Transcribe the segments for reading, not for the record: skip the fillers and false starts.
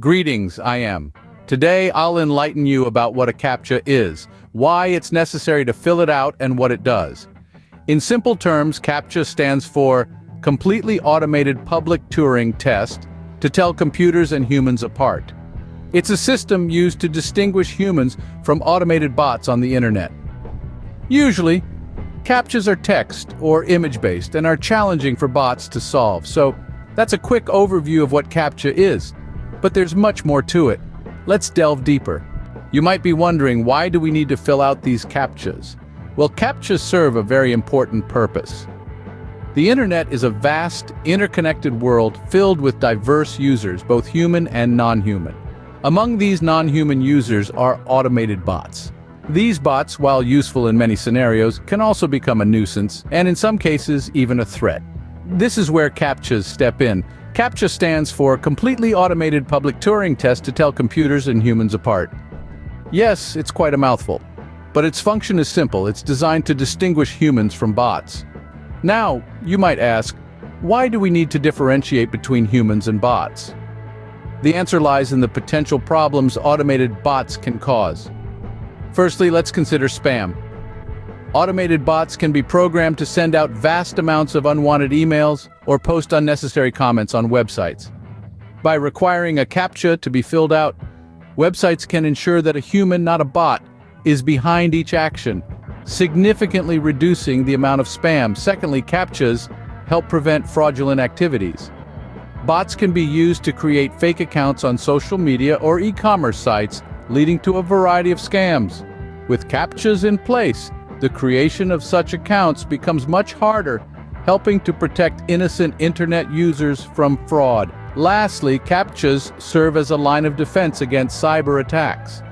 Greetings, I am. Today I'll enlighten you about what a CAPTCHA is, why it's necessary to fill it out, and what it does. In simple terms, CAPTCHA stands for Completely Automated Public Turing Test to tell computers and humans apart. It's a system used to distinguish humans from automated bots on the internet. Usually, CAPTCHAs are text or image-based and are challenging for bots to solve, so that's a quick overview of what CAPTCHA is. But there's much more to it. Let's delve deeper. You might be wondering, why do we need to fill out these CAPTCHAs? Well, CAPTCHAs serve a very important purpose. The internet is a vast, interconnected world filled with diverse users, both human and non-human. Among these non-human users are automated bots. These bots, while useful in many scenarios, can also become a nuisance, and in some cases, even a threat. This is where CAPTCHAs step in. CAPTCHA stands for Completely Automated Public Turing Test to tell computers and humans apart. Yes, it's quite a mouthful, but its function is simple. It's designed to distinguish humans from bots. Now, you might ask, why do we need to differentiate between humans and bots? The answer lies in the potential problems automated bots can cause. Firstly, let's consider spam. Automated bots can be programmed to send out vast amounts of unwanted emails or post unnecessary comments on websites. By requiring a CAPTCHA to be filled out, websites can ensure that a human, not a bot, is behind each action, significantly reducing the amount of spam. Secondly, CAPTCHAs help prevent fraudulent activities. Bots can be used to create fake accounts on social media or e-commerce sites, leading to a variety of scams. With CAPTCHAs in place, the creation of such accounts becomes much harder, helping to protect innocent internet users from fraud. Lastly, CAPTCHAs serve as a line of defense against cyber attacks.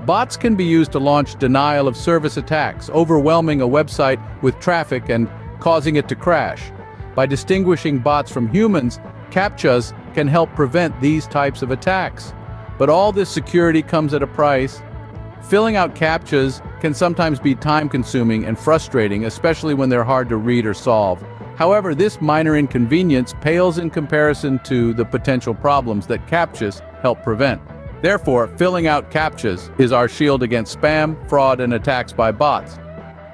Bots can be used to launch denial-of-service attacks, overwhelming a website with traffic and causing it to crash. By distinguishing bots from humans, CAPTCHAs can help prevent these types of attacks. But all this security comes at a price. Filling out CAPTCHAs can sometimes be time-consuming and frustrating, especially when they're hard to read or solve. However, this minor inconvenience pales in comparison to the potential problems that CAPTCHAs help prevent. Therefore, filling out CAPTCHAs is our shield against spam, fraud, and attacks by bots.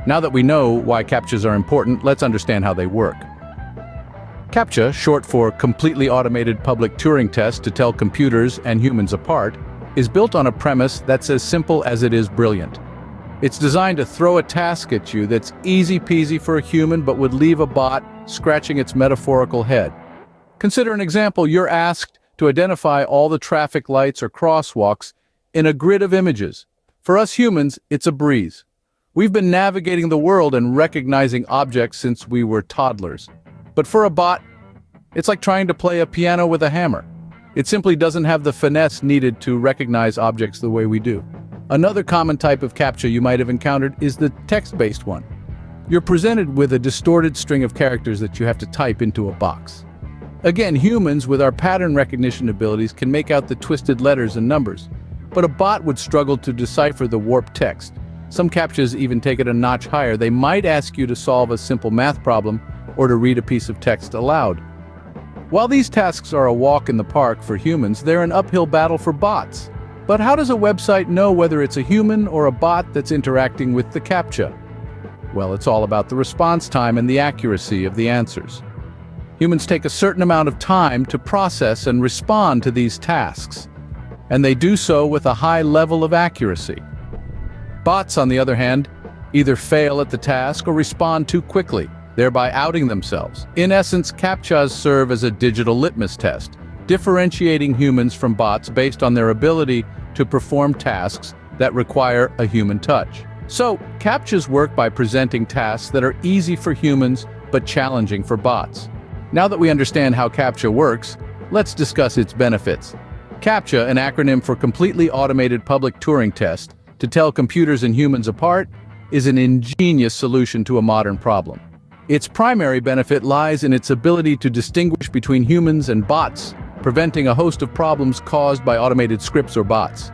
Now that we know why CAPTCHAs are important, let's understand how they work. CAPTCHA, short for Completely Automated Public Turing Test to tell computers and humans apart, is built on a premise that's as simple as it is brilliant. It's designed to throw a task at you that's easy-peasy for a human but would leave a bot scratching its metaphorical head. Consider an example. You're asked to identify all the traffic lights or crosswalks in a grid of images. For us humans, it's a breeze. We've been navigating the world and recognizing objects since we were toddlers. But for a bot, it's like trying to play a piano with a hammer. It simply doesn't have the finesse needed to recognize objects the way we do. Another common type of CAPTCHA you might have encountered is the text-based one. You're presented with a distorted string of characters that you have to type into a box. Again, humans with our pattern recognition abilities can make out the twisted letters and numbers, but a bot would struggle to decipher the warped text. Some CAPTCHAs even take it a notch higher. They might ask you to solve a simple math problem or to read a piece of text aloud. While these tasks are a walk in the park for humans, they're an uphill battle for bots. But how does a website know whether it's a human or a bot that's interacting with the CAPTCHA? Well, it's all about the response time and the accuracy of the answers. Humans take a certain amount of time to process and respond to these tasks, and they do so with a high level of accuracy. Bots, on the other hand, either fail at the task or respond too quickly, thereby outing themselves. In essence, CAPTCHAs serve as a digital litmus test, differentiating humans from bots based on their ability to perform tasks that require a human touch. So, CAPTCHAs work by presenting tasks that are easy for humans but challenging for bots. Now that we understand how CAPTCHA works, let's discuss its benefits. CAPTCHA, an acronym for Completely Automated Public Turing Test to tell computers and humans apart, is an ingenious solution to a modern problem. Its primary benefit lies in its ability to distinguish between humans and bots, preventing a host of problems caused by automated scripts or bots.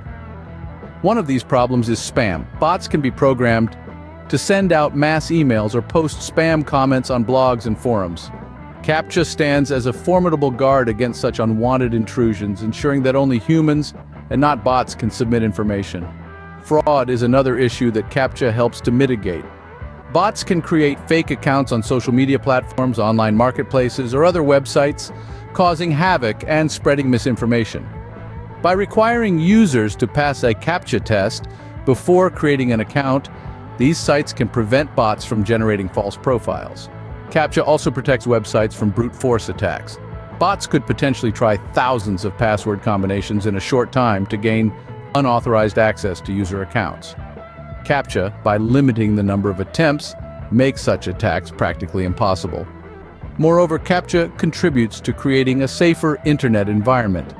One of these problems is spam. Bots can be programmed to send out mass emails or post spam comments on blogs and forums. Captcha stands as a formidable guard against such unwanted intrusions, ensuring that only humans and not bots can submit information. Fraud is another issue that Captcha helps to mitigate. Bots can create fake accounts on social media platforms, online marketplaces, or other websites, causing havoc and spreading misinformation. By requiring users to pass a Captcha test before creating an account, these sites can prevent bots from generating false profiles. Captcha also protects websites from brute force attacks. Bots could potentially try thousands of password combinations in a short time to gain unauthorized access to user accounts. Captcha, by limiting the number of attempts, makes such attacks practically impossible. Moreover, Captcha contributes to creating a safer internet environment.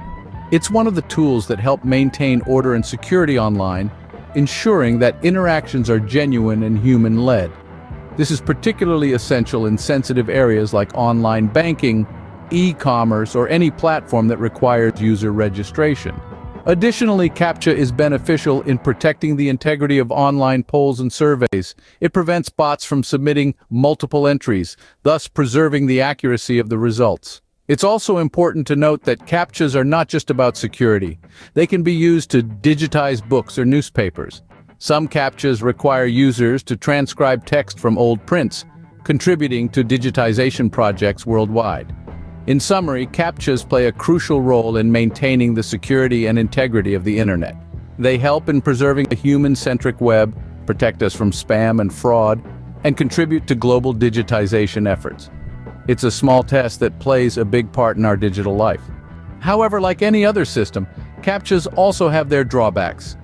It's one of the tools that help maintain order and security online, ensuring that interactions are genuine and human-led. This is particularly essential in sensitive areas like online banking, e-commerce, or any platform that requires user registration. Additionally, Captcha is beneficial in protecting the integrity of online polls and surveys. It prevents bots from submitting multiple entries, thus preserving the accuracy of the results. It's also important to note that Captchas are not just about security. They can be used to digitize books or newspapers. Some Captchas require users to transcribe text from old prints, contributing to digitization projects worldwide. In summary, Captchas play a crucial role in maintaining the security and integrity of the internet. They help in preserving a human-centric web, protect us from spam and fraud, and contribute to global digitization efforts. It's a small test that plays a big part in our digital life. However, like any other system, Captchas also have their drawbacks.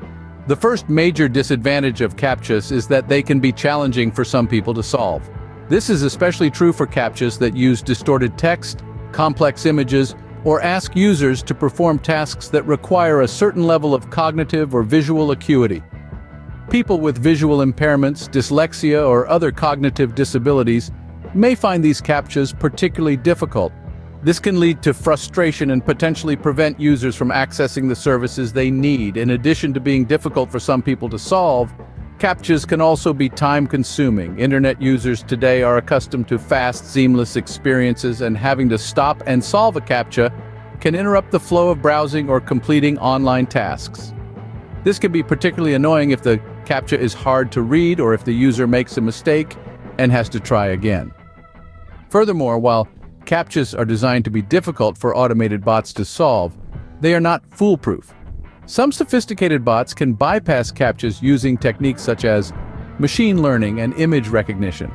The first major disadvantage of Captchas is that they can be challenging for some people to solve. This is especially true for Captchas that use distorted text, complex images, or ask users to perform tasks that require a certain level of cognitive or visual acuity. People with visual impairments, dyslexia, or other cognitive disabilities may find these Captchas particularly difficult. This can lead to frustration and potentially prevent users from accessing the services they need. In addition to being difficult for some people to solve, Captchas can also be time-consuming. Internet users today are accustomed to fast, seamless experiences, and having to stop and solve a Captcha can interrupt the flow of browsing or completing online tasks. This can be particularly annoying if the Captcha is hard to read or if the user makes a mistake and has to try again. Furthermore, while Captchas are designed to be difficult for automated bots to solve, they are not foolproof. Some sophisticated bots can bypass Captchas using techniques such as machine learning and image recognition.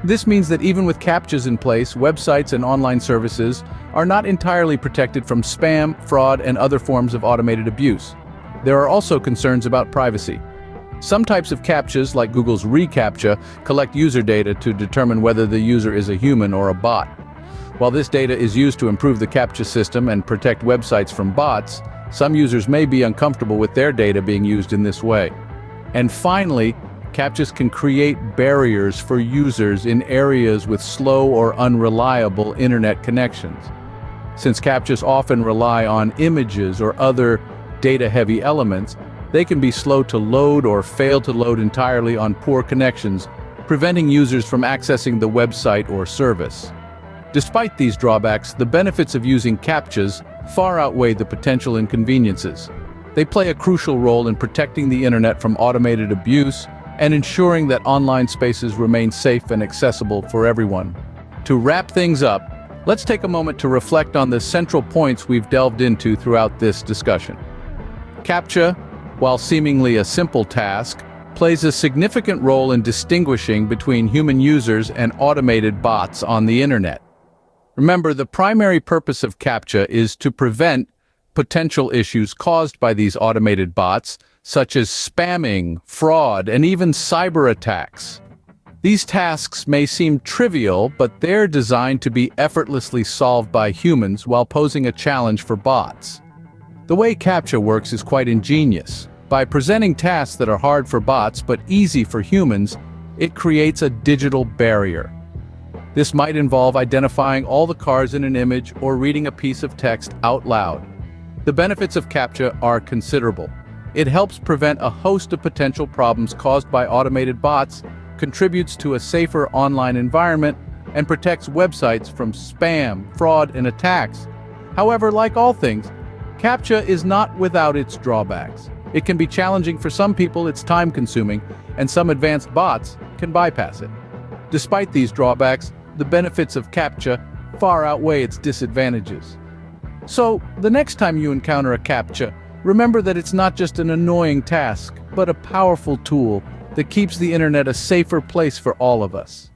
This means that even with Captchas in place, websites and online services are not entirely protected from spam, fraud, and other forms of automated abuse. There are also concerns about privacy. Some types of Captchas, like Google's reCAPTCHA, collect user data to determine whether the user is a human or a bot. While this data is used to improve the Captcha system and protect websites from bots, some users may be uncomfortable with their data being used in this way. And finally, Captchas can create barriers for users in areas with slow or unreliable internet connections. Since Captchas often rely on images or other data-heavy elements, they can be slow to load or fail to load entirely on poor connections, preventing users from accessing the website or service. Despite these drawbacks, the benefits of using Captchas far outweigh the potential inconveniences. They play a crucial role in protecting the internet from automated abuse and ensuring that online spaces remain safe and accessible for everyone. To wrap things up, let's take a moment to reflect on the central points we've delved into throughout this discussion. Captcha, while seemingly a simple task, plays a significant role in distinguishing between human users and automated bots on the internet. Remember, the primary purpose of Captcha is to prevent potential issues caused by these automated bots, such as spamming, fraud, and even cyber attacks. These tasks may seem trivial, but they're designed to be effortlessly solved by humans while posing a challenge for bots. The way Captcha works is quite ingenious. By presenting tasks that are hard for bots but easy for humans, it creates a digital barrier. This might involve identifying all the cars in an image or reading a piece of text out loud. The benefits of Captcha are considerable. It helps prevent a host of potential problems caused by automated bots, contributes to a safer online environment, and protects websites from spam, fraud, and attacks. However, like all things, CAPTCHA is not without its drawbacks. It can be challenging for some people, it's time-consuming, and some advanced bots can bypass it. Despite these drawbacks, the benefits of CAPTCHA far outweigh its disadvantages. So, the next time you encounter a CAPTCHA, remember that it's not just an annoying task, but a powerful tool that keeps the internet a safer place for all of us.